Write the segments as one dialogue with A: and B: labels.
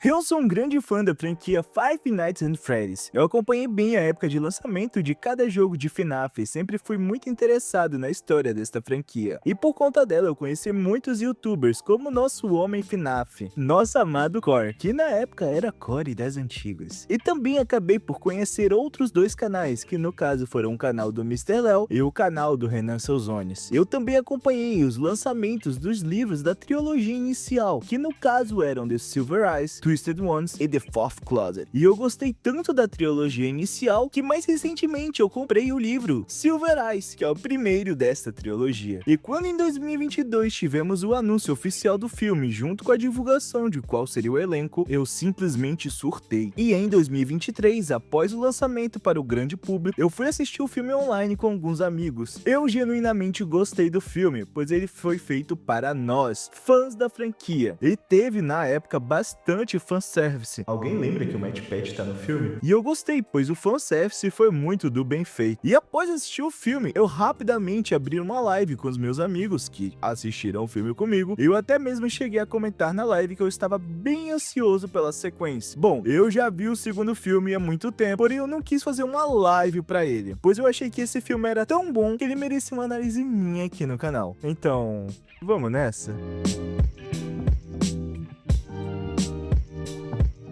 A: Eu sou um grande fã da franquia Five Nights at Freddy's. Eu acompanhei bem a época de lançamento de cada jogo de FNAF e sempre fui muito interessado na história desta franquia. E por conta dela eu conheci muitos youtubers como nosso homem FNAF, nosso amado Core, que na época era Core das antigas. E também acabei por conhecer outros dois canais, que no caso foram o canal do Mr. Léo e o canal do Renan Souzones. Eu também acompanhei os lançamentos dos livros da trilogia inicial, que no caso eram The Silver Eyes, Twisted Ones e The Fourth Closet. E eu gostei tanto da trilogia inicial que mais recentemente eu comprei o livro Silver Eyes, que é o primeiro desta trilogia. E quando em 2022 tivemos o anúncio oficial do filme junto com a divulgação de qual seria o elenco, eu simplesmente surtei. E em 2023, após o lançamento para o grande público, eu fui assistir o filme online com alguns amigos. Eu genuinamente gostei do filme, pois ele foi feito para nós, fãs da franquia, e teve na época bastante fanservice.
B: Alguém lembra que o Matt Pat tá no filme?
A: E eu gostei, pois o fanservice foi muito do bem feito. E após assistir o filme, eu rapidamente abri uma live com os meus amigos que assistiram o filme comigo. Eu até mesmo cheguei a comentar na live que eu estava bem ansioso pela sequência. Bom, eu já vi o segundo filme há muito tempo, porém eu não quis fazer uma live pra ele, pois eu achei que esse filme era tão bom que ele merecia uma análise minha aqui no canal. Então, vamos nessa?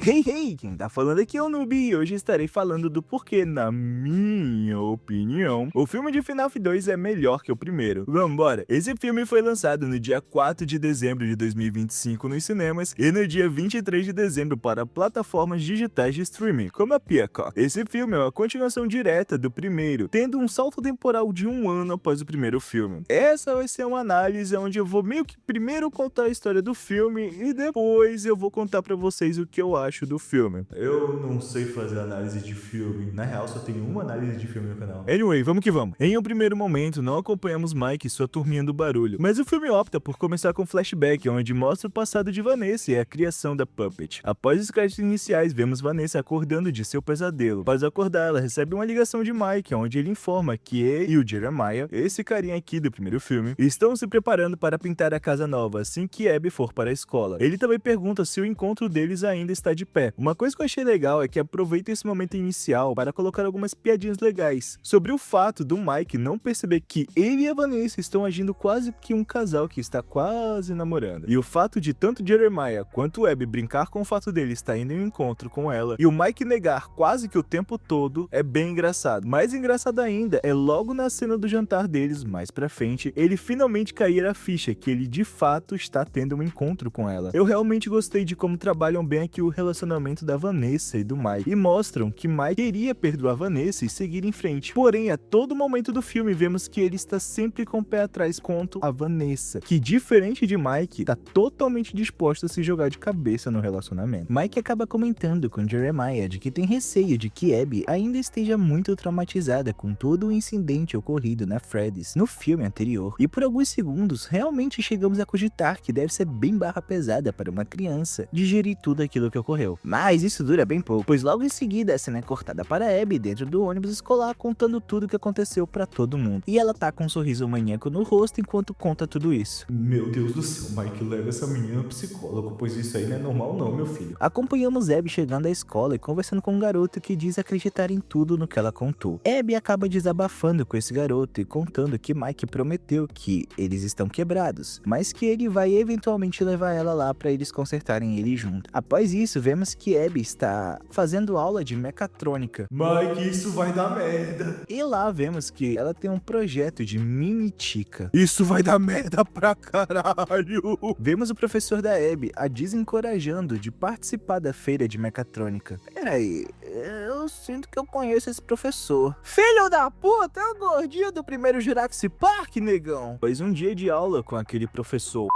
A: Hey, quem tá falando aqui é o Noob e hoje estarei falando do porquê, na minha opinião, o filme de FNAF 2 é melhor que o primeiro. Vambora! Esse filme foi lançado no dia 4 de dezembro de 2025 nos cinemas e no dia 23 de dezembro para plataformas digitais de streaming, como a Peacock. Esse filme é uma continuação direta do primeiro, tendo um salto temporal de um ano após o primeiro filme. Essa vai ser uma análise onde eu vou meio que primeiro contar a história do filme e depois eu vou contar pra vocês o que eu acho do filme.
B: Eu não sei fazer análise de filme. Na real, só tenho uma análise de filme no canal.
A: Anyway, vamos que vamos. Em um primeiro momento, não acompanhamos Mike e sua turminha do barulho, mas o filme opta por começar com flashback, onde mostra o passado de Vanessa e a criação da Puppet. Após os créditos iniciais, vemos Vanessa acordando de seu pesadelo. Após acordar, ela recebe uma ligação de Mike, onde ele informa que ele e o Jeremiah, esse carinha aqui do primeiro filme, estão se preparando para pintar a casa nova assim que Abby for para a escola. Ele também pergunta se o encontro deles ainda está de pé. Uma coisa que eu achei legal é que aproveita esse momento inicial para colocar algumas piadinhas legais sobre o fato do Mike não perceber que ele e a Vanessa estão agindo quase que um casal que está quase namorando. E o fato de tanto Jeremiah quanto Abby brincar com o fato dele estar indo em um encontro com ela e o Mike negar quase que o tempo todo é bem engraçado. Mais engraçado ainda é logo na cena do jantar deles, mais pra frente, ele finalmente cair a ficha que ele de fato está tendo um encontro com ela. Eu realmente gostei de como trabalham bem aqui o relacionamento da Vanessa e do Mike, e mostram que Mike queria perdoar Vanessa e seguir em frente. Porém, a todo momento do filme vemos que ele está sempre com o pé atrás quanto a Vanessa, que diferente de Mike, está totalmente disposto a se jogar de cabeça no relacionamento. Mike acaba comentando com Jeremiah de que tem receio de que Abby ainda esteja muito traumatizada com todo o incidente ocorrido na Freddy's no filme anterior, e por alguns segundos realmente chegamos a cogitar que deve ser bem barra pesada para uma criança digerir tudo aquilo que ocorreu. Mas isso dura bem pouco, pois logo em seguida a cena é cortada para Abby dentro do ônibus escolar contando tudo o que aconteceu para todo mundo. E ela tá com um sorriso maníaco no rosto enquanto conta tudo isso.
B: Meu Deus do céu, Mike, leva essa menina ao psicólogo, pois isso aí não é normal não, meu filho.
A: Acompanhamos Abby chegando à escola e conversando com um garoto que diz acreditar em tudo no que ela contou. Abby acaba desabafando com esse garoto e contando que Mike prometeu que eles estão quebrados, mas que ele vai eventualmente levar ela lá para eles consertarem ele junto. Após isso, vemos que Abby está fazendo aula de mecatrônica.
B: Mike, isso vai dar merda.
A: E lá vemos que ela tem um projeto de mini Chica.
B: Isso vai dar merda pra caralho.
A: Vemos o professor da Abby a desencorajando de participar da feira de mecatrônica. Peraí, eu sinto que eu conheço esse professor. Filho da puta, é o gordinho do primeiro Jurassic Park, negão. Pois um dia de aula com aquele professor,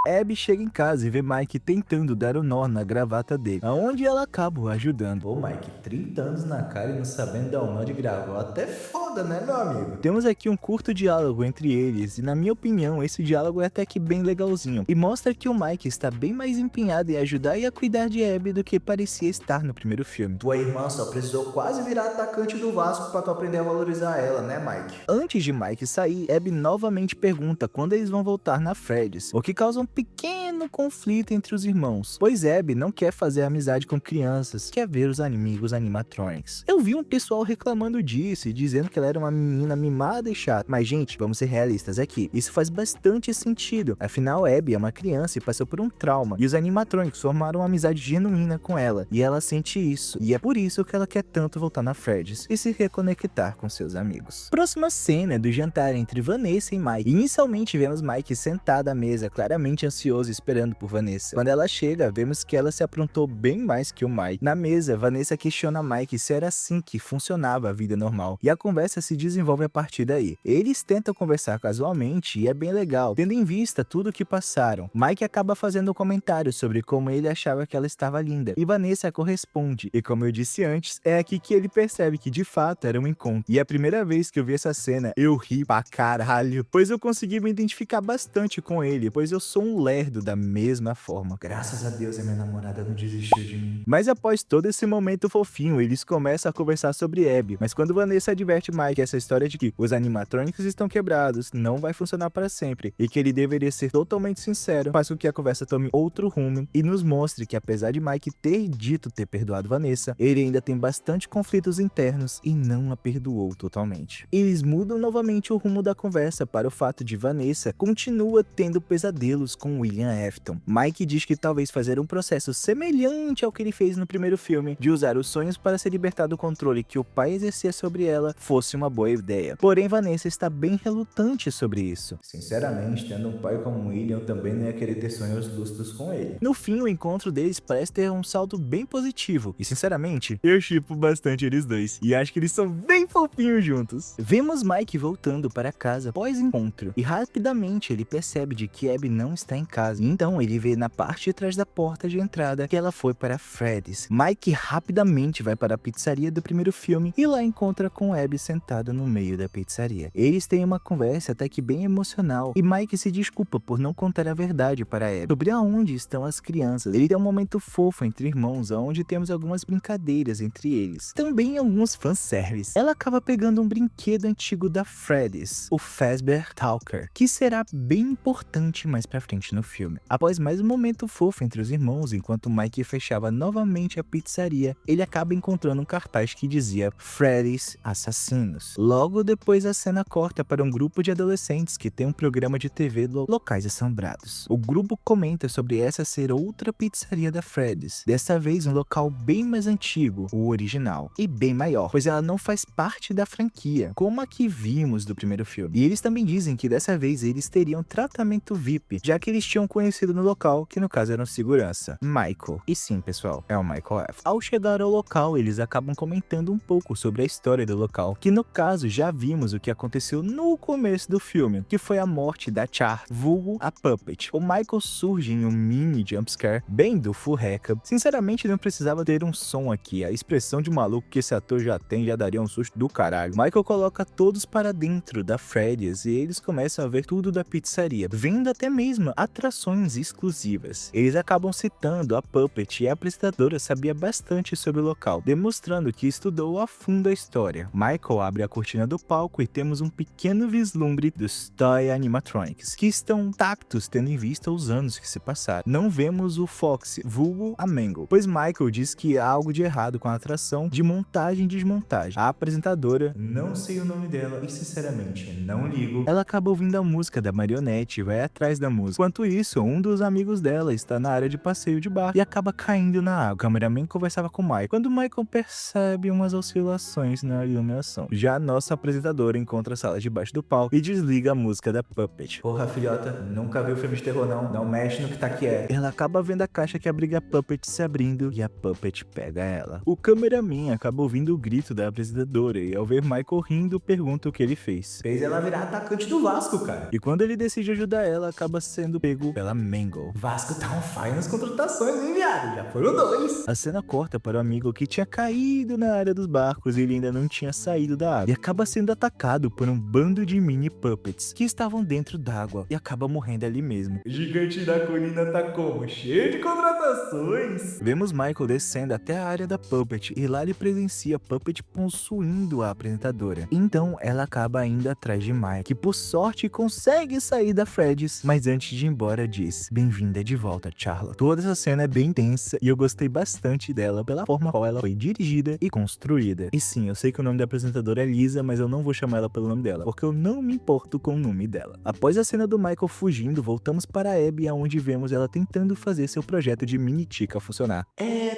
A: Abby chega em casa e vê Mike tentando dar o nó na gravata dele, aonde ela acaba o ajudando.
B: Pô, Mike, 30 anos na cara e não sabendo dar um nó de gravata é foda, né, meu amigo?
A: Temos aqui um curto diálogo entre eles, e na minha opinião, esse diálogo é até que bem legalzinho, e mostra que o Mike está bem mais empenhado em ajudar e a cuidar de Abby do que parecia estar no primeiro filme.
B: Tua irmã só precisou quase virar atacante do Vasco pra tu aprender a valorizar ela, né, Mike?
A: Antes de Mike sair, Abby novamente pergunta quando eles vão voltar na Freddy's, o que causa um pequeno pequeno conflito entre os irmãos, pois Abby não quer fazer amizade com crianças, quer ver os amigos animatronics. Eu vi um pessoal reclamando disso e dizendo que ela era uma menina mimada e chata, mas gente, vamos ser realistas aqui, isso faz bastante sentido, afinal Abby é uma criança e passou por um trauma, e os animatronics formaram uma amizade genuína com ela, e ela sente isso, e é por isso que ela quer tanto voltar na Freddy's e se reconectar com seus amigos. Próxima cena é do jantar entre Vanessa e Mike. Inicialmente vemos Mike sentado à mesa, claramente ansioso esperando por Vanessa. Quando ela chega, vemos que ela se aprontou bem mais que o Mike. Na mesa, Vanessa questiona Mike se era assim que funcionava a vida normal, e a conversa se desenvolve a partir daí. Eles tentam conversar casualmente e é bem legal, tendo em vista tudo o que passaram. Mike acaba fazendo um comentário sobre como ele achava que ela estava linda, e Vanessa corresponde, e como eu disse antes, é aqui que ele percebe que de fato era um encontro. E a primeira vez que eu vi essa cena, eu ri pra caralho, pois eu consegui me identificar bastante com ele, pois eu sou um lerdo da mesma forma.
B: Graças a Deus a minha namorada não desistiu de mim.
A: Mas após todo esse momento fofinho, eles começam a conversar sobre Abby, mas quando Vanessa adverte Mike essa história de que os animatronics estão quebrados, não vai funcionar para sempre, e que ele deveria ser totalmente sincero, faz com que a conversa tome outro rumo e nos mostre que apesar de Mike ter dito ter perdoado Vanessa, ele ainda tem bastante conflitos internos e não a perdoou totalmente. Eles mudam novamente o rumo da conversa para o fato de Vanessa continua tendo pesadelos com William Afton. Mike diz que talvez fazer um processo semelhante ao que ele fez no primeiro filme, de usar os sonhos para se libertar do controle que o pai exercia sobre ela, fosse uma boa ideia. Porém, Vanessa está bem relutante sobre isso.
B: Sinceramente, tendo um pai como William, eu também não ia querer ter sonhos lúcidos com ele.
A: No fim, o encontro deles parece ter um saldo bem positivo, e sinceramente, eu shippo bastante eles dois, e acho que eles são bem fofinhos juntos. Vemos Mike voltando para casa pós-encontro, e rapidamente ele percebe de que Abby não está em casa, então ele vê na parte de trás da porta de entrada que ela foi para Freddy's. Mike rapidamente vai para a pizzaria do primeiro filme, e lá encontra com Abby sentada no meio da pizzaria. Eles têm uma conversa até que bem emocional, e Mike se desculpa por não contar a verdade para Abby sobre aonde estão as crianças. Ele tem um momento fofo entre irmãos, onde temos algumas brincadeiras entre eles. Também alguns fanservice. Ela acaba pegando um brinquedo antigo da Freddy's, o Fazbear Talker, que será bem importante mais pra frente no filme. Após mais um momento fofo entre os irmãos, enquanto Mike fechava novamente a pizzaria, ele acaba encontrando um cartaz que dizia Freddy's Assassinos. Logo depois a cena corta para um grupo de adolescentes que tem um programa de TV Locais Assombrados. O grupo comenta sobre essa ser outra pizzaria da Freddy's, dessa vez um local bem mais antigo, o original, e bem maior, pois ela não faz parte da franquia, como a que vimos do primeiro filme. E eles também dizem que dessa vez eles teriam tratamento VIP, já que eles tinham conhecido no local, que no caso era um segurança, Michael. E sim, pessoal, é o Michael F. Ao chegar ao local, eles acabam comentando um pouco sobre a história do local, que no caso já vimos o que aconteceu no começo do filme, que foi a morte da Char, vulgo a Puppet. O Michael surge em um mini jumpscare, bem do Furreca. Sinceramente, não precisava ter um som aqui, a expressão de maluco que esse ator já tem já daria um susto do caralho. Michael coloca todos para dentro da Freddy's e eles começam a ver tudo da pizzaria, vendo até mesmo atrações exclusivas. Eles acabam citando a Puppet e a apresentadora sabia bastante sobre o local, demonstrando que estudou a fundo a história. Michael abre a cortina do palco e temos um pequeno vislumbre dos Toy Animatronics, que estão intactos tendo em vista os anos que se passaram. Não vemos o Fox, vulgo a Mangle, pois Michael diz que há algo de errado com a atração de montagem e desmontagem. A apresentadora,
B: Não sei o nome dela e sinceramente não ligo.
A: ela acaba ouvindo a música da marionete e vai atrás da música. Enquanto isso, um dos amigos dela está na área de passeio de barco e acaba caindo na água. O cameraman conversava com Michael, quando Michael percebe umas oscilações na iluminação. Já a nossa apresentadora encontra a sala debaixo do palco e desliga a música da Puppet.
B: Porra, filhota, nunca viu filme de terror não. Não mexe no que tá quieto.
A: Ela acaba vendo a caixa que abriga a Puppet se abrindo e a Puppet pega ela. O cameraman acaba ouvindo o grito da apresentadora e ao ver Michael rindo, pergunta o que ele fez.
B: Fez ela virar atacante do Vasco, cara.
A: E quando ele decide ajudar ela, acaba sendo pego pela Mangle.
B: Vasco tá on fire nas contratações, hein, viado? Já foram 2.
A: A cena corta para o amigo que tinha caído na área dos barcos e ele ainda não tinha saído da água. E acaba sendo atacado por um bando de mini puppets que estavam dentro d'água e acaba morrendo ali mesmo.
B: O gigante da colina tá como? Cheio de contratações.
A: Vemos Michael descendo até a área da Puppet e lá ele presencia Puppet possuindo a apresentadora. Então ela acaba indo atrás de Mike, que por sorte consegue sair da Freddy's, mas antes de ir embora diz: diz: "Bem-vinda de volta, Charlotte." Toda essa cena é bem tensa e eu gostei bastante dela pela forma qual ela foi dirigida e construída. E sim, eu sei que o nome da apresentadora é Lisa, mas eu não vou chamar ela pelo nome dela, porque eu não me importo com o nome dela. Após a cena do Michael fugindo, voltamos para a Abby, aonde vemos ela tentando fazer seu projeto de mini Chica funcionar.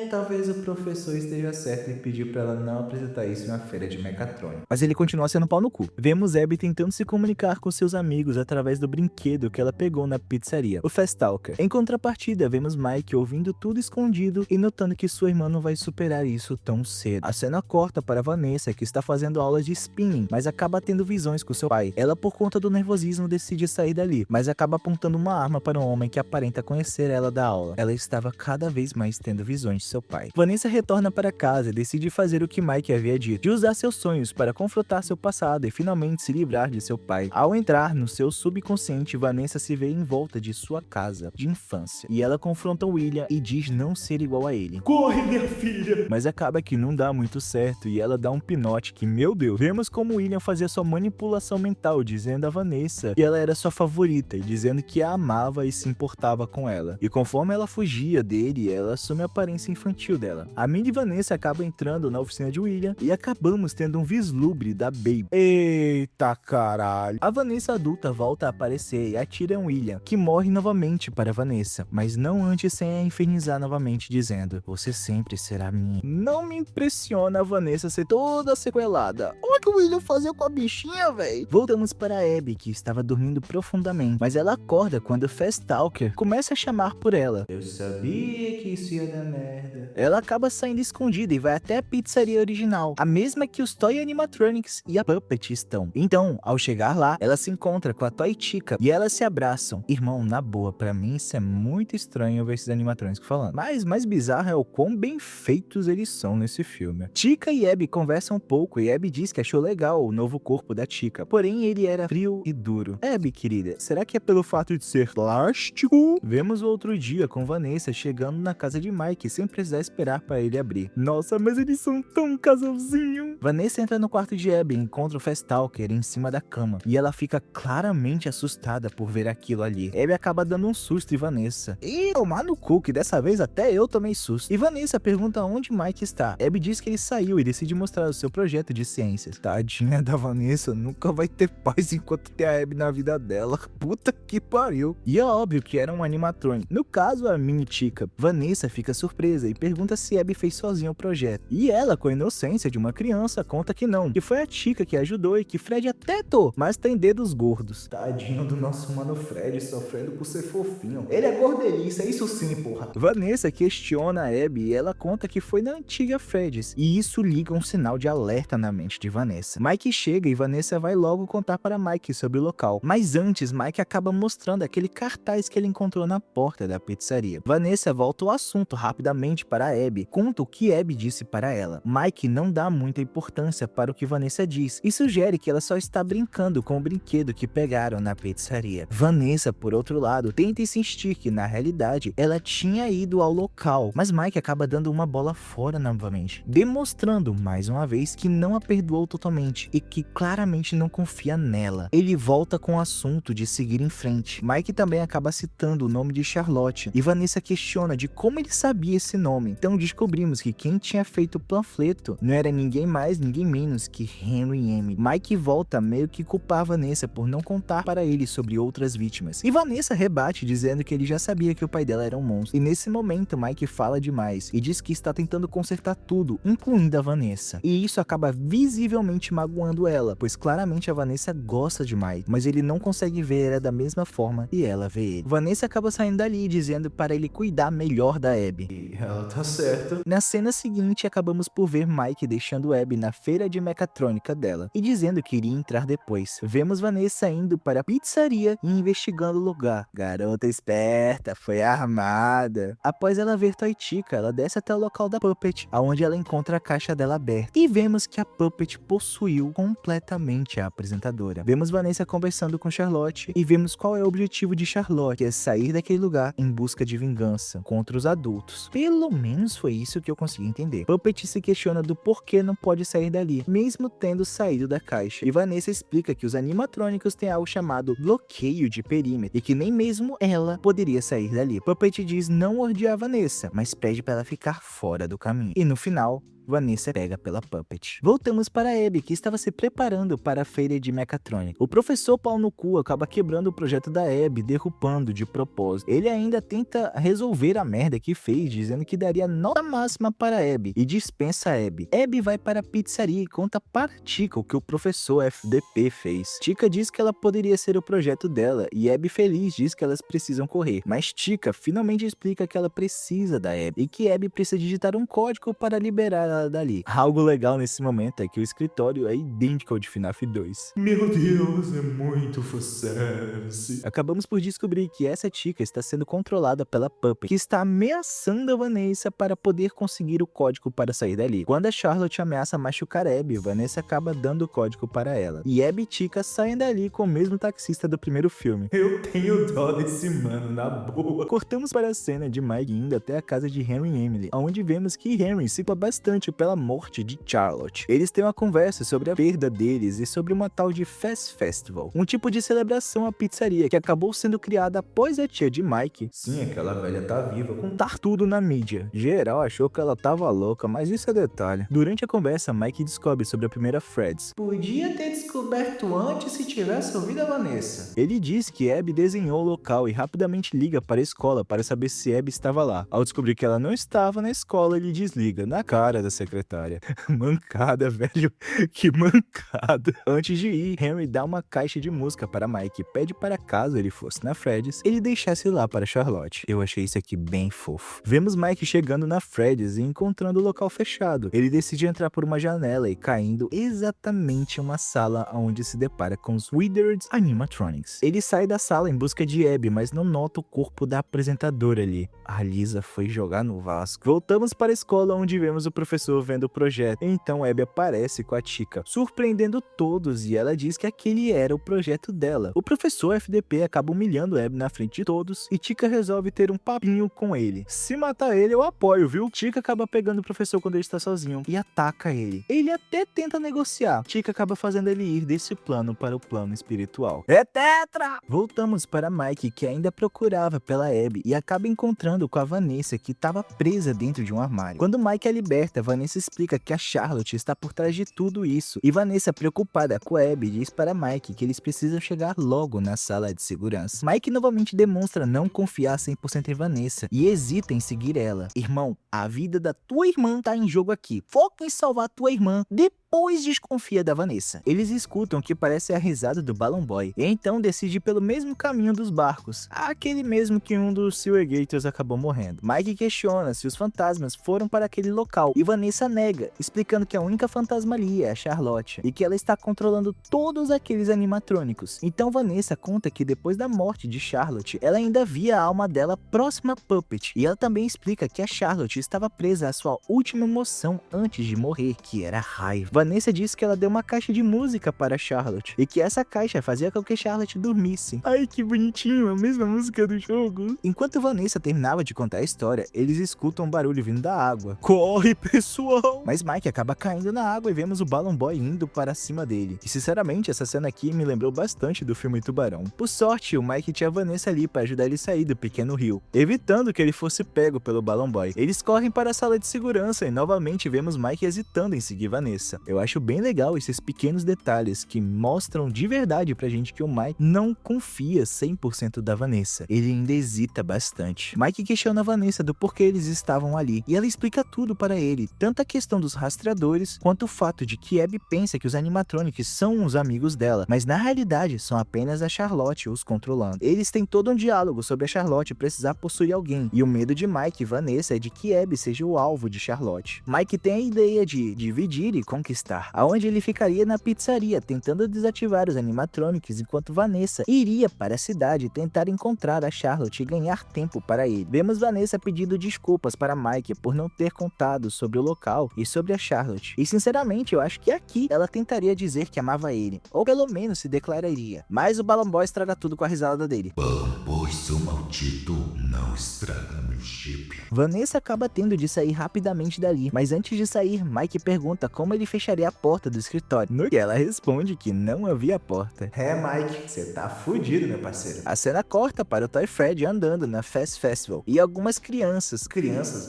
B: Talvez o professor esteja certo e pediu pra ela não apresentar isso em uma feira de mecatrônica.
A: Mas ele continua sendo pau no cu. Vemos Abby tentando se comunicar com seus amigos através do brinquedo que ela pegou na pizzaria, o Fast Talker. Em contrapartida, vemos Mike ouvindo tudo escondido e notando que sua irmã não vai superar isso tão cedo. A cena corta para Vanessa, que está fazendo aulas de spinning, mas acaba tendo visões com seu pai. Ela, por conta do nervosismo, decide sair dali, mas acaba apontando uma arma para um homem que aparenta conhecer ela da aula. Ela estava cada vez mais tendo visões de seu pai. Vanessa retorna para casa e decide fazer o que Mike havia dito, de usar seus sonhos para confrontar seu passado e finalmente se livrar de seu pai. Ao entrar no seu subconsciente, Vanessa se vê em volta de sua casa de infância, e ela confronta William e diz não ser igual a ele.
B: Corre, minha filha!
A: Mas acaba que não dá muito certo e ela dá um pinote que, meu Deus, vemos como William fazia sua manipulação mental, dizendo a Vanessa que ela era sua favorita e dizendo que a amava e se importava com ela. E conforme ela fugia dele, ela assume a aparência infantil dela. A mini Vanessa acaba entrando na oficina de William e acabamos tendo um vislumbre da Baby. Eita caralho! A Vanessa adulta volta a aparecer e atira em William, que morre novamente para Vanessa, mas não antes sem a infernizar novamente, dizendo: "Você sempre será minha." Não me impressiona a Vanessa ser toda sequelada. Olha o que o William fazia com a bichinha, véi. Voltamos para a Abby, que estava dormindo profundamente, mas ela acorda quando o Fast Talker começa a chamar por ela.
B: Eu sabia que isso ia dar merda.
A: Ela acaba saindo escondida e vai até a pizzaria original, a mesma que os Toy Animatronics e a Puppet estão. Então, ao chegar lá, ela se encontra com a Toy Chica e elas se abraçam. Irmão, na boa, pra mim isso é muito estranho ver esses animatronics falando. Mas mais bizarro é o quão bem feitos eles são nesse filme. Chica e Abby conversam um pouco e Abby diz que achou legal o novo corpo da Chica, porém ele era frio e duro. Abby, querida, será que é pelo fato de ser plástico? Vemos o outro dia com Vanessa chegando na casa de Mike sem precisar esperar para ele abrir. Nossa, mas eles são tão casalzinho. Vanessa entra no quarto de Abby e encontra o Fast Talker em cima da cama, e ela fica claramente assustada por ver aquilo ali. Abby acaba dando um susto em Vanessa. E tomar no cu, que dessa vez até eu tomei susto. E Vanessa pergunta onde Mike está. Abby diz que ele saiu e decide mostrar o seu projeto de ciências. Tadinha da Vanessa, nunca vai ter paz enquanto tem a Abby na vida dela. Puta que pariu. E é óbvio que era um animatrônico. No caso, a mini Chica. Vanessa fica surpresa e pergunta se Abby fez sozinha o projeto. E ela, com a inocência de uma criança, conta que não, que foi a Chica que ajudou e que Fred até tô, mas tem dedos gordos.
B: Tadinho do nosso mano Fred, sofrendo por ser fofinho. Ele é gordeliça, isso sim, porra.
A: Vanessa questiona a Abby e ela conta que foi na antiga Fred's, e isso liga um sinal de alerta na mente de Vanessa. Mike chega e Vanessa vai logo contar para Mike sobre o local, mas antes Mike acaba mostrando aquele cartaz que ele encontrou na porta da pizzaria. Vanessa volta ao assunto rapidamente para a Abby, conta o que Abby disse para ela. Mike não dá muita importância para o que Vanessa diz e sugere que ela só está brincando com o brinquedo que pegaram na pizzaria. Vanessa, por outro lado, tenta insistir que na realidade ela tinha ido ao local, mas Mike acaba dando uma bola fora novamente, demonstrando mais uma vez que não a perdoou totalmente e que claramente não confia nela. Ele volta com o assunto de seguir em frente. Mike também acaba citando o nome de Charlotte e Vanessa questiona de como ele sabia esse nome. Então descobrimos que quem tinha feito o panfleto não era ninguém mais, ninguém menos que Henry Emily. Mike volta meio que culpar Vanessa por não contar para ele sobre outras vítimas. E Vanessa rebate dizendo que ele já sabia que o pai dela era um monstro. E nesse momento Mike fala demais e diz que está tentando consertar tudo, incluindo a Vanessa. E isso acaba visivelmente magoando ela, pois claramente a Vanessa gosta de Mike, mas ele não consegue ver ela da mesma forma e ela vê ele. Vanessa acaba saindo dali dizendo para ele cuidar melhor da Abby.
B: E ela tá certa.
A: Na cena seguinte, acabamos por ver Mike deixando Abby na feira de mecatrônica dela e dizendo que iria entrar depois. Vemos Vanessa indo para a pizzaria e investigando o lugar. Garota esperta, foi armada. Após ela ver Toy Chica, ela desce até o local da Puppet, aonde ela encontra a caixa dela aberta. E vemos que a Puppet possuiu completamente a apresentadora. Vemos Vanessa conversando com Charlotte e vemos qual é o objetivo de Charlotte, que é sair daquele lugar em busca de vingança contra os adultos,
B: Pelo menos foi isso que eu consegui entender. Puppet se questiona do porquê não pode sair dali, mesmo tendo saído da caixa. E Vanessa explica que os animatrônicos têm algo chamado bloqueio de perímetro e que nem mesmo ela poderia sair dali. Puppet diz não odiar Vanessa, mas pede para ela ficar fora do caminho. E no final, Vanessa pega pela Puppet. Voltamos para Abby, que estava se preparando para a feira de mecatrônica. O professor pau no cu acaba quebrando o projeto da Abby, derrubando de propósito. Ele ainda tenta resolver a merda que fez, dizendo que daria nota máxima para Abby e dispensa a Abby. Abby vai para a pizzaria e conta para Chica o que o professor FDP fez. Chica diz que ela poderia ser o projeto dela e Abby feliz diz que elas precisam correr. Mas Chica finalmente explica que ela precisa da Abby e que Abby precisa digitar um código para liberar ela dali. Algo legal nesse momento é que o escritório é idêntico ao de FNAF 2.
A: Meu Deus, é muito fanservice.
B: Acabamos por descobrir que essa Chica está sendo controlada pela Puppet, que está ameaçando a Vanessa para poder conseguir o código para sair dali. Quando a Charlotte ameaça machucar Abby, Vanessa acaba dando o código para ela. E Abby e Chica saem dali com o mesmo taxista do primeiro filme.
A: Eu tenho dó desse mano, na boa.
B: Cortamos para a cena de Mike indo até a casa de Henry e Emily, onde vemos que Henry se culpa bastante pela morte de Charlotte. Eles têm uma conversa sobre a perda deles e sobre uma tal de Fest Festival, um tipo de celebração à pizzaria que acabou sendo criada após a tia de Mike,
A: Sim, aquela velha tá viva com
B: contar tudo na mídia. Geral achou que ela tava louca, mas isso é detalhe. Durante a conversa, Mike descobre sobre a primeira Freds.
C: Podia ter descoberto antes se tivesse ouvido a Vanessa.
B: Ele diz que Abby desenhou o local e rapidamente liga para a escola para saber se Abby estava lá. Ao descobrir que ela não estava na escola, ele desliga na cara da secretária. Mancada, velho. Que mancada. Antes de ir, Henry dá uma caixa de música para Mike e pede para caso ele fosse na Fred's, ele deixasse lá para Charlotte. Eu achei isso aqui bem fofo. Vemos Mike chegando na Fred's e encontrando o local fechado. Ele decide entrar por uma janela e caindo exatamente em uma sala onde se depara com os Withered Animatronics. Ele sai da sala em busca de Abby, mas não nota o corpo da apresentadora ali. A Lisa foi jogar no Vasco. Voltamos para a escola onde vemos o professor vendo o projeto. Então Abby aparece com a Chica, surpreendendo todos, e ela diz que aquele era o projeto dela. O professor FDP acaba humilhando Abby na frente de todos e Chica resolve ter um papinho com ele. Se matar ele, eu apoio, viu? Chica acaba pegando o professor quando ele está sozinho e ataca ele. Ele até tenta negociar. Chica acaba fazendo ele ir desse plano para o plano espiritual. É tetra! Voltamos para Mike, que ainda procurava pela Abby e acaba encontrando com a Vanessa, que estava presa dentro de um armário. Quando Mike a liberta, Vanessa explica que a Charlotte está por trás de tudo isso. E Vanessa, preocupada com a Abby, diz para Mike que eles precisam chegar logo na sala de segurança. Mike novamente demonstra não confiar 100% em Vanessa e hesita em seguir ela. Irmão, a vida da tua irmã tá em jogo aqui. Foca em salvar tua irmã. Depois desconfia da Vanessa. Eles escutam o que parece a risada do Balloon Boy e então decide ir pelo mesmo caminho dos barcos, aquele mesmo que um dos Silvergators acabou morrendo. Mike questiona se os fantasmas foram para aquele local e Vanessa nega, explicando que a única fantasma ali é a Charlotte e que ela está controlando todos aqueles animatrônicos. Então Vanessa conta que depois da morte de Charlotte, ela ainda via a alma dela próxima a Puppet, e ela também explica que a Charlotte estava presa à sua última emoção antes de morrer, que era raiva. Vanessa disse que ela deu uma caixa de música para Charlotte e que essa caixa fazia com que Charlotte dormisse. Ai, que bonitinho, a mesma música do jogo. Enquanto Vanessa terminava de contar a história, eles escutam um barulho vindo da água. Corre, pessoal! Mas Mike acaba caindo na água e vemos o Balloon Boy indo para cima dele. E sinceramente, essa cena aqui me lembrou bastante do filme Tubarão. Por sorte, o Mike tinha a Vanessa ali para ajudar ele a sair do pequeno rio, evitando que ele fosse pego pelo Balloon Boy. Eles correm para a sala de segurança e novamente vemos Mike hesitando em seguir Vanessa. Eu acho bem legal esses pequenos detalhes que mostram de verdade pra gente que o Mike não confia 100% da Vanessa. Ele ainda hesita bastante. Mike questiona a Vanessa do porquê eles estavam ali e ela explica tudo para ele, tanto a questão dos rastreadores quanto o fato de que Abby pensa que os animatronics são os amigos dela, mas na realidade são apenas a Charlotte os controlando. Eles têm todo um diálogo sobre a Charlotte precisar possuir alguém e o medo de Mike e Vanessa é de que Abby seja o alvo de Charlotte. Mike tem a ideia de dividir e conquistar, aonde ele ficaria na pizzaria tentando desativar os animatronics enquanto Vanessa iria para a cidade tentar encontrar a Charlotte e ganhar tempo para ele. Vemos Vanessa pedindo desculpas para Mike por não ter contado sobre o local e sobre a Charlotte. E sinceramente eu acho que aqui ela tentaria dizer que amava ele, ou pelo menos se declararia. Mas o Balloon Boy estraga tudo com a risada dele.
C: Balloon Boy
D: pois o maldito não estraga meu chip.
B: Vanessa acaba tendo de sair rapidamente dali, mas antes de sair, Mike pergunta como ele fecharia a porta do escritório, no que ela responde que não havia porta.
C: Mike, você tá fudido, meu parceiro.
B: A cena corta para o Toy Fred andando na Fast Festival e algumas crianças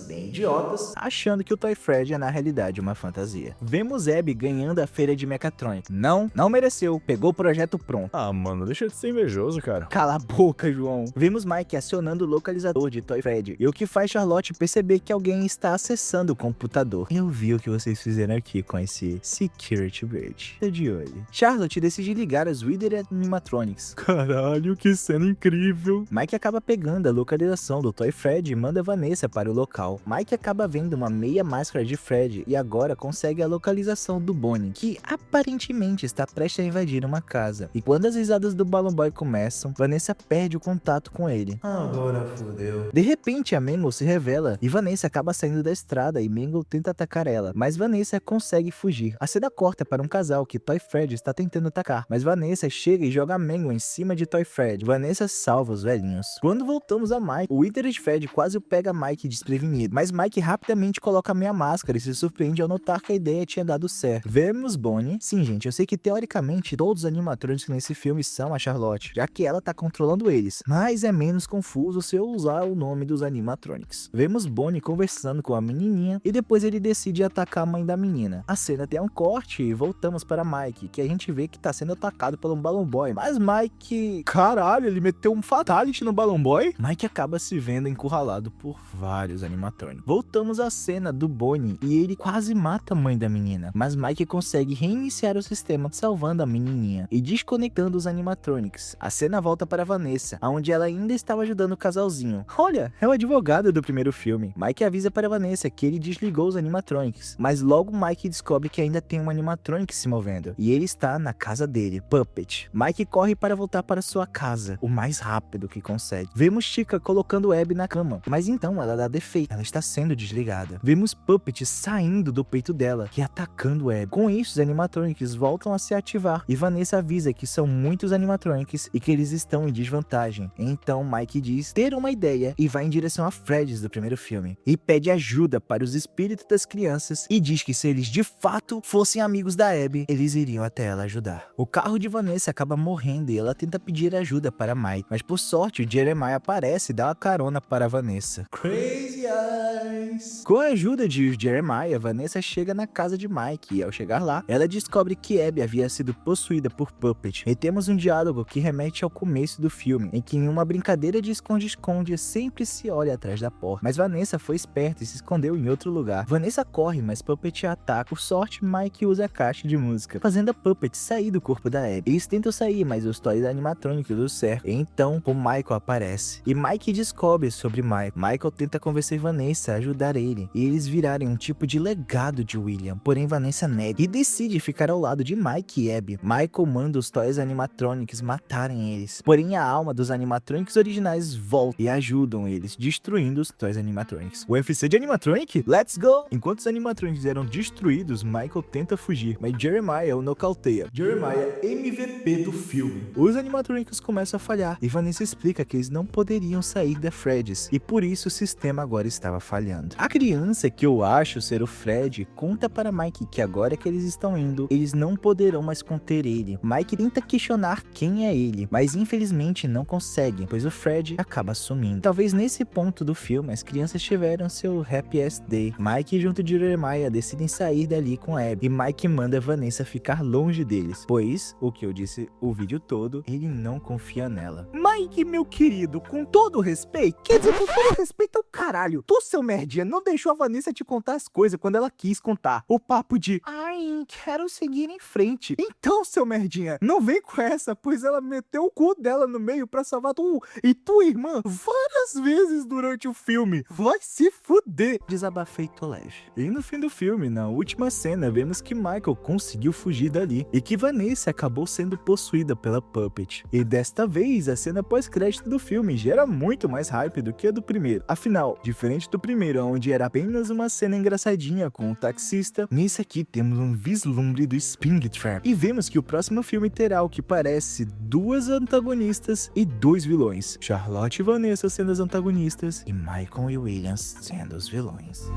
C: Bem idiotas.
B: achando que o Toy Fred é na realidade uma fantasia. Vemos Abby ganhando a feira de Mechatronic. Não mereceu, pegou o projeto pronto.
A: Ah, mano, deixa de ser invejoso, cara.
B: Cala a boca, João. Vemos Mike acionando o localizador de Toy Fred, e o que faz Charlotte perceber que alguém está acessando o computador. Eu vi o que vocês fizeram aqui com esse Security Bridge. Tá de olho. Charlotte decide ligar os Wither Animatronics.
A: Caralho, que cena incrível.
B: Mike acaba pegando a localização do Toy Fred e manda Vanessa para o local. Mike acaba vendo uma meia máscara de Fred e agora consegue a localização do Bonnie, que aparentemente está prestes a invadir uma casa. E quando as risadas do Balloon Boy começam, Vanessa perde o contato com ele.
C: Agora fudeu.
B: De repente, a Mangle se revela e Vanessa acaba saindo da estrada e Mangle tenta atacar ela, mas Vanessa consegue fugir. A cena corta para um casal que Toy Fred está tentando atacar, mas Vanessa chega e joga a Mangle em cima de Toy Fred. Vanessa salva os velhinhos. Quando voltamos a Mike, o Wither de Fred quase pega Mike desprevenido, mas Mike rapidamente coloca a meia máscara e se surpreende ao notar que a ideia tinha dado certo. Vemos Bonnie. Sim, gente, eu sei que teoricamente todos os animatrônicos nesse filme são a Charlotte, já que ela tá controlando eles, mas é menos confuso se eu usar o nome dos animatronics. Vemos Bonnie conversando com a menininha e depois ele decide atacar a mãe da menina. A cena tem um corte e voltamos para Mike, que a gente vê que tá sendo atacado por um Balloon Boy, mas Mike...
A: Caralho, ele meteu um fatality no Balloon Boy?
B: Mike acaba se vendo encurralado por vários animatrônicos. Voltamos à cena do Bonnie e ele quase mata a mãe da menina, mas Mike consegue reiniciar o sistema, salvando a menininha e desconectando os animatronics. A cena volta para Vanessa, onde ela ainda estava ajudando o casalzinho. Olha, é o advogado do primeiro filme. Mike avisa para Vanessa que ele desligou os animatronics, mas logo Mike descobre que ainda tem um animatronic se movendo e ele está na casa dele, Puppet. Mike corre para voltar para sua casa, o mais rápido que consegue. Vemos Chica colocando Abby na cama, mas então ela dá defeito, ela está sendo desligada. Vemos Puppet saindo do peito dela e atacando Abby. Com isso, os animatronics voltam a se ativar e Vanessa avisa que são muitos animatronics e que eles estão em desvantagem. Então Mike diz ter uma ideia e vai em direção a Fred's do primeiro filme e pede ajuda para os espíritos das crianças e diz que se eles de fato fossem amigos da Abby, eles iriam até ela ajudar. O carro de Vanessa acaba morrendo e ela tenta pedir ajuda para Mike, mas por sorte o Jeremiah aparece e dá uma carona para Vanessa.
C: Crazy Eyes.
B: Com a ajuda de Jeremiah, Vanessa chega na casa de Mike e ao chegar lá, ela descobre que Abby havia sido possuída por Puppet. E temos um diálogo que remete ao começo do filme, em que em uma brincadeira de esconde-esconde sempre se olha atrás da porta. Mas Vanessa foi esperta e se escondeu em outro lugar. Vanessa corre, mas Puppet a ataca. Por sorte, Mike usa a caixa de música, fazendo a Puppet sair do corpo da Abby. Eles tentam sair, mas os toys animatrônicos o cercam. Então, o Michael aparece. E Mike descobre sobre Michael. Michael tenta convencer Vanessa a ajudar ele, e eles virarem um tipo de legado de William. Porém, Vanessa nega e decide ficar ao lado de Mike e Abby. Michael manda os toys animatronics matarem eles. Porém, a alma dos animatronics originais volta e ajudam eles, destruindo os toys animatronics.
A: O UFC de animatronic? Let's go! Enquanto os animatronics eram destruídos, Michael tenta fugir, mas Jeremiah o nocauteia.
C: Jeremiah MVP do filme.
B: Os animatrônicos começam a falhar e Vanessa explica que eles não poderiam sair da Fred's e por isso o sistema agora estava falhando. A criança, que eu acho ser o Fred, conta para Mike que agora que eles estão indo, eles não poderão mais conter ele. Mike tenta questionar quem é ele, mas infelizmente não consegue, pois o Fred acaba sumindo. Talvez nesse ponto do filme as crianças tiveram seu happiest day. Mike junto de Jeremiah decidem sair dali com Abby e Mike manda Vanessa ficar longe deles, pois, o que eu disse o vídeo todo, ele não confia nela.
A: Mike, meu querido, com todo respeito, quer dizer, com todo respeito ao caralho, tu, seu merdinha, não deixou a Vanessa te contar as coisas quando ela quis contar. O papo de, ai, quero seguir em frente. Então, seu merdinha, não vem com essa, pois ela meteu o cu dela no meio pra salvar tu e tua irmã várias vezes durante o filme. Vai se fuder.
B: Desabafei Tolege.
A: E no fim do filme, na última cena, vemos que Michael conseguiu fugir dali e que Vanessa acabou sendo possuída pela Puppet. E desta vez, a cena pós-crédito do filme gera muito mais hype do que a do primeiro. Afinal, diferente do primeiro, onde era
B: era apenas uma cena engraçadinha com o taxista, nesse aqui temos um vislumbre do Springtrap. E vemos que o próximo filme terá o que parece 2 antagonistas e 2 vilões. Charlotte e Vanessa sendo as antagonistas e Michael e Williams sendo os vilões.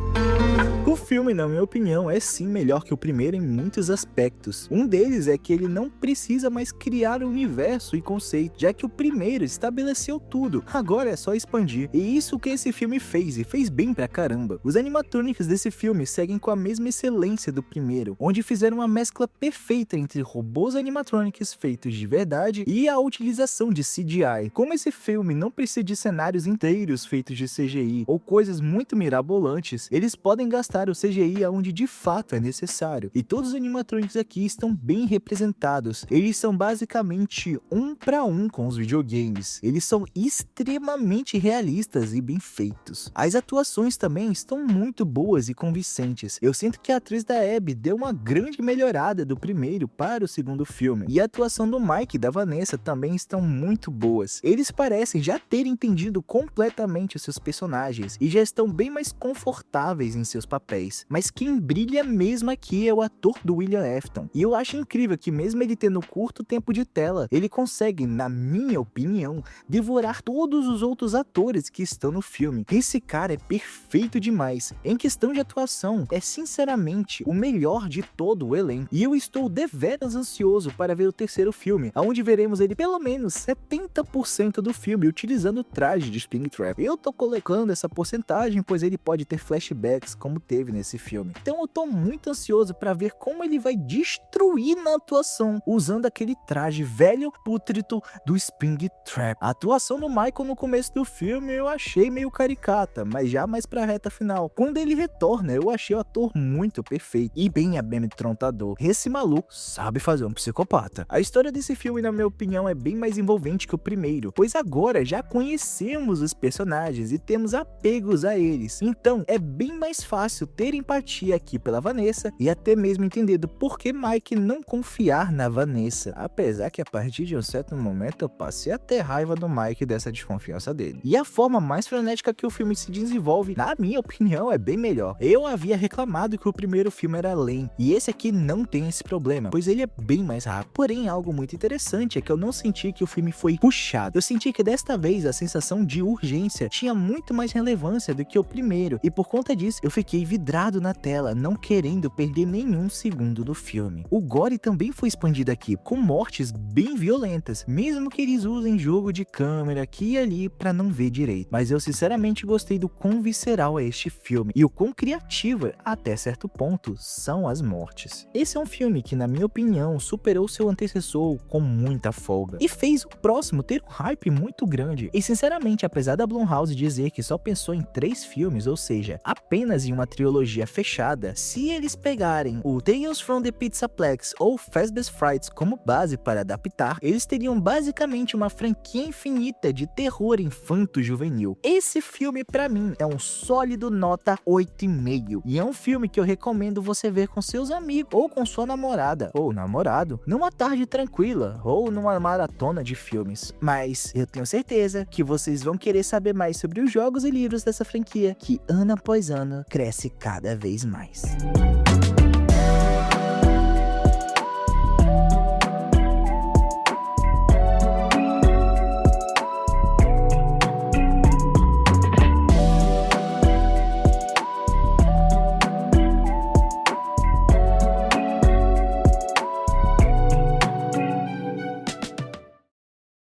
B: O filme, na minha opinião, é sim melhor que o primeiro em muitos aspectos. Um deles é que ele não precisa mais criar o universo e conceito, já que o primeiro estabeleceu tudo, agora é só expandir. E isso que esse filme fez, e fez bem pra caramba. Os animatronics desse filme seguem com a mesma excelência do primeiro, onde fizeram uma mescla perfeita entre robôs animatronics feitos de verdade e a utilização de CGI. Como esse filme não precisa de cenários inteiros feitos de CGI ou coisas muito mirabolantes, eles podem gastar o CGI aonde de fato é necessário. E todos os animatronics aqui estão bem representados. Eles são basicamente 1 para 1 com os videogames. Eles são extremamente realistas e bem feitos. As atuações também estão muito boas e convincentes. Eu sinto que a atriz da Abby deu uma grande melhorada do primeiro para o segundo filme. E a atuação do Mike e da Vanessa também estão muito boas. Eles parecem já terem entendido completamente os seus personagens e já estão bem mais confortáveis em seus papéis. Mas quem brilha mesmo aqui é o ator do William Afton. E eu acho incrível que mesmo ele tendo curto tempo de tela, ele consegue, na minha opinião, devorar todos os outros atores que estão no filme. Esse cara é perfeito demais. Em questão de atuação, é sinceramente o melhor de todo o elenco. E eu estou deveras ansioso para ver o terceiro filme, onde veremos ele pelo menos 70% do filme utilizando o traje de Springtrap. Eu tô colocando essa porcentagem, pois ele pode ter flashbacks como teve nesse filme. Então eu tô muito ansioso para ver como ele vai destruir na atuação, usando aquele traje velho pútrido do Springtrap. A atuação do Michael no começo do filme eu achei meio caricata, mas já mais pra reta final. Quando ele retorna, eu achei o ator muito perfeito e bem amedrontador. Esse maluco sabe fazer um psicopata. A história desse filme, na minha opinião, é bem mais envolvente que o primeiro, pois agora já conhecemos os personagens e temos apegos a eles. Então é bem mais fácil ter empatia aqui pela Vanessa e até mesmo entender do porquê Mike não confiar na Vanessa, apesar que a partir de um certo momento eu passei a ter raiva do Mike dessa desconfiança dele. E a forma mais frenética que o filme se desenvolve, na minha opinião, é bem melhor. Eu havia reclamado que o primeiro filme era lento, e esse aqui não tem esse problema, pois ele é bem mais rápido. Porém, algo muito interessante é que eu não senti que o filme foi puxado. Eu senti que desta vez a sensação de urgência tinha muito mais relevância do que o primeiro, e por conta disso eu fiquei vidrado na tela, não querendo perder nenhum segundo do filme. O gore também foi expandido aqui, com mortes bem violentas, mesmo que eles usem jogo de câmera aqui e ali pra não ver direito. Mas eu sinceramente gostei do quão visceral é este filme, e o quão criativa, até certo ponto, são as mortes. Esse é um filme que, na minha opinião, superou seu antecessor com muita folga, e fez o próximo ter um hype muito grande. E sinceramente, apesar da Blumhouse dizer que só pensou em 3 filmes, ou seja, apenas em uma trilogia fechada, se eles pegarem o Tales from the Pizzaplex ou Fazbear's Fright como base para adaptar, eles teriam basicamente uma franquia infinita de terror infanto-juvenil. Esse filme, pra mim, é um sólido nota 8,5, e é um filme que eu recomendo você ver com seus amigos, ou com sua namorada, ou namorado, numa tarde tranquila, ou numa maratona de filmes. Mas eu tenho certeza que vocês vão querer saber mais sobre os jogos e livros dessa franquia, que ano após ano cresce cada vez mais.